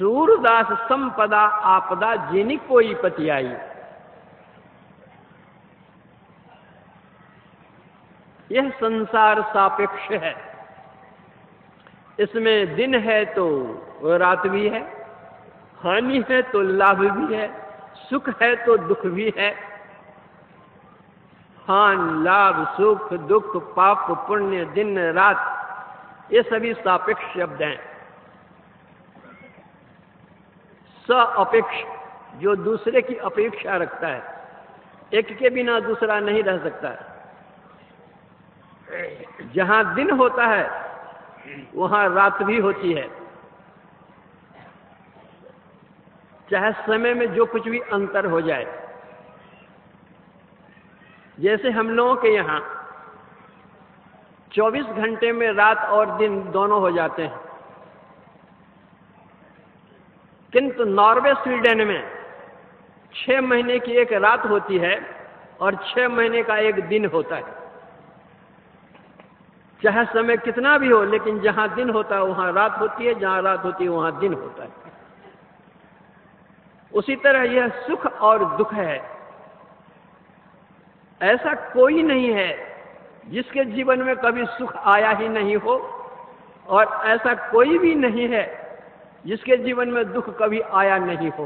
सूरदास संपदा आपदा जिनि कोई पति आई। यह संसार सापेक्ष है। इसमें दिन है तो रात भी है, हानि है तो लाभ भी है, सुख है तो दुख भी है। हानि लाभ सुख दुख पाप पुण्य दिन रात ये सभी सापेक्ष शब्द हैं। सापेक्ष जो दूसरे की अपेक्षा रखता है, एक के बिना दूसरा नहीं रह सकता है। जहां दिन होता है वहां रात भी होती है, चाहे समय में जो कुछ भी अंतर हो जाए। जैसे हम लोगों के यहाँ 24 घंटे में रात और दिन दोनों हो जाते हैं, किंतु नॉर्वे स्वीडन में 6 महीने की एक रात होती है और 6 महीने का एक दिन होता है। चाहे समय कितना भी हो, लेकिन जहां दिन होता है वहां रात होती है, जहां रात होती है वहां दिन होता है। उसी तरह यह सुख और दुख है। ऐसा कोई नहीं है जिसके जीवन में कभी सुख आया ही नहीं हो, और ऐसा कोई भी नहीं है जिसके जीवन में दुख कभी आया नहीं हो।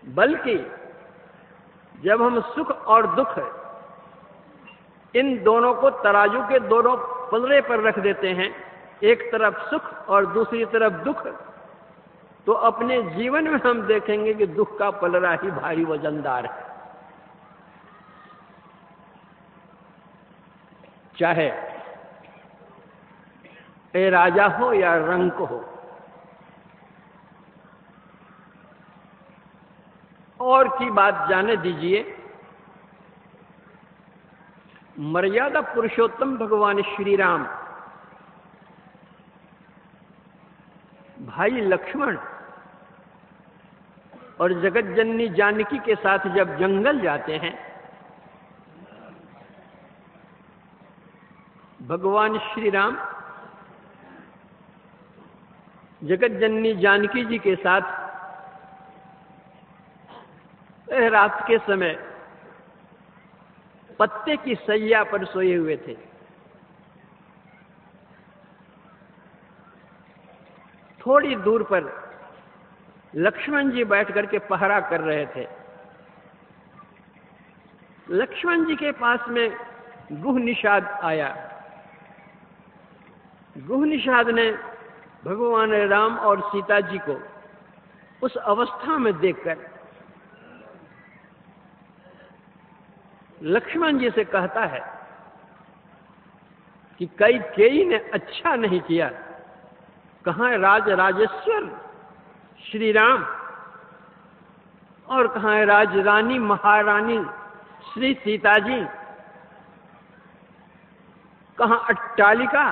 बल्कि जब हम सुख और दुख इन दोनों को तराजू के दोनों पलड़े पर रख देते हैं, एक तरफ सुख और दूसरी तरफ दुख, तो अपने जीवन में हम देखेंगे कि दुख का पलड़ा ही भारी वजनदार है। चाहे ए राजा हो या रंक हो। और की बात जाने दीजिए, मर्यादा पुरुषोत्तम भगवान श्री राम भाई लक्ष्मण और जगत जननी जानकी के साथ जब जंगल जाते हैं, भगवान श्री राम जगत जननी जानकी जी के साथ रात के समय पत्ते की सैया पर सोए हुए थे। थोड़ी दूर पर लक्ष्मण जी बैठ करके पहरा कर रहे थे। लक्ष्मण जी के पास में गुह निषाद आया। गुह निषाद ने भगवान राम और सीता जी को उस अवस्था में देखकर लक्ष्मण जी से कहता है कि कैकेयी ने अच्छा नहीं किया। कहाँ है राज राजेश्वर श्री राम, और कहाँ है राज रानी महारानी श्री सीता जी? कहाँ अट्टालिका,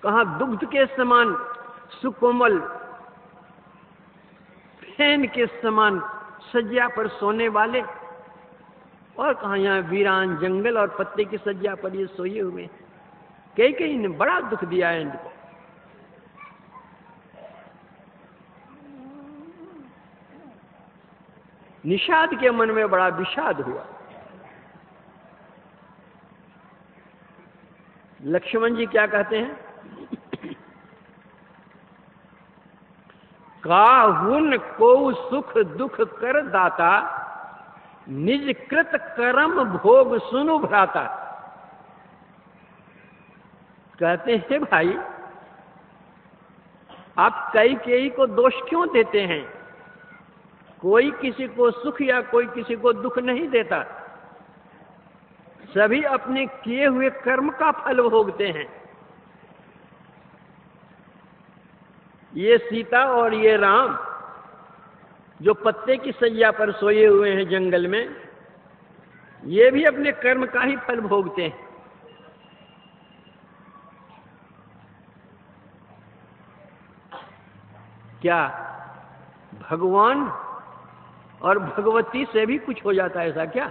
कहाँ दुग्ध के समान सुकोमल फैन के समान सज्जा पर सोने वाले, और कहाँ यहाँ वीरान जंगल और पत्ते की सज्जा पर ये सोए हुए। कैकेयी ने बड़ा दुख दिया है इनको। निषाद के मन में बड़ा विषाद हुआ। लक्ष्मण जी क्या कहते हैं? काहुन को सुख दुख कर दाता, निज कृत कर्म भोग सुनु भ्राता। कहते हैं भाई, आप कैकेयी को दोष क्यों देते हैं? कोई किसी को सुख या कोई किसी को दुख नहीं देता। सभी अपने किए हुए कर्म का फल भोगते हैं। ये सीता और ये राम जो पत्ते की सैया पर सोए हुए हैं जंगल में, ये भी अपने कर्म का ही फल भोगते हैं। क्या भगवान और भगवती से भी कुछ हो जाता है ऐसा क्या?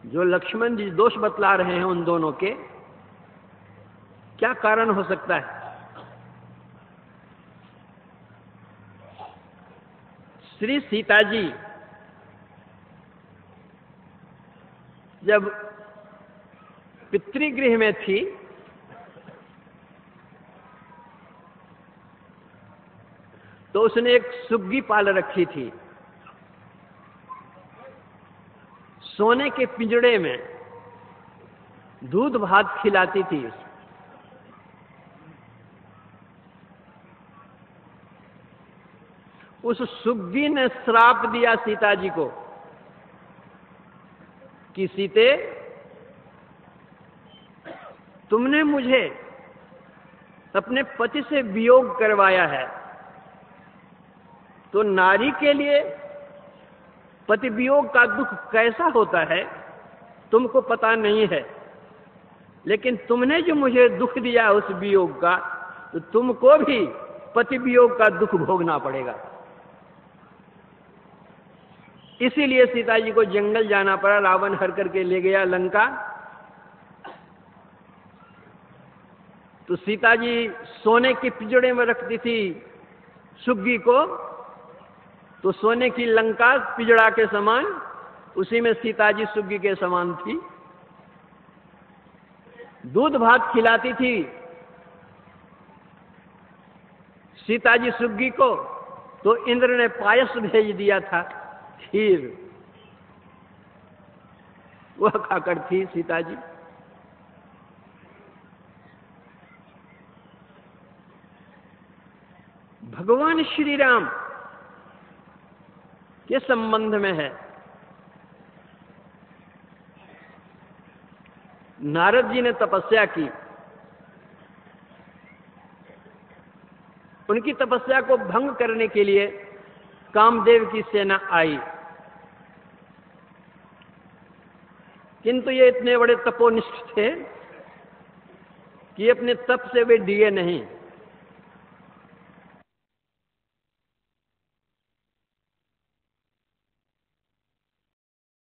जो लक्ष्मण जी दोष बतला रहे हैं उन दोनों के, क्या कारण हो सकता है? श्री सीता जी जब पितृगृह में थी तो उसने एक सुग्गी पाल रखी थी। सोने के पिंजड़े में दूध भात खिलाती थी। उस सुग्गी ने श्राप दिया सीता जी को कि सीते, तुमने मुझे अपने पति से वियोग करवाया है, तो नारी के लिए पति वियोग का दुख कैसा होता है तुमको पता नहीं है, लेकिन तुमने जो मुझे दुख दिया उस वियोग का, तो तुमको भी पति वियोग का दुख भोगना पड़ेगा। इसीलिए सीता जी को जंगल जाना पड़ा। रावण हर करके ले गया लंका। तो सीता जी सोने के पिंजड़े में रखती थी सुग्गी को, तो सोने की लंका पिंजड़ा के समान, उसी में सीता जी सुग्गी के समान थी। दूध भात खिलाती थी सीता जी सुग्गी को, तो इंद्र ने पायस भेज दिया था, खीर, वह खाकर थी सीता जी। भगवान श्री राम के संबंध में है। नारद जी ने तपस्या की, उनकी तपस्या को भंग करने के लिए कामदेव की सेना आई, किंतु ये इतने बड़े तपोनिष्ठ थे कि अपने तप से वे डिगे नहीं।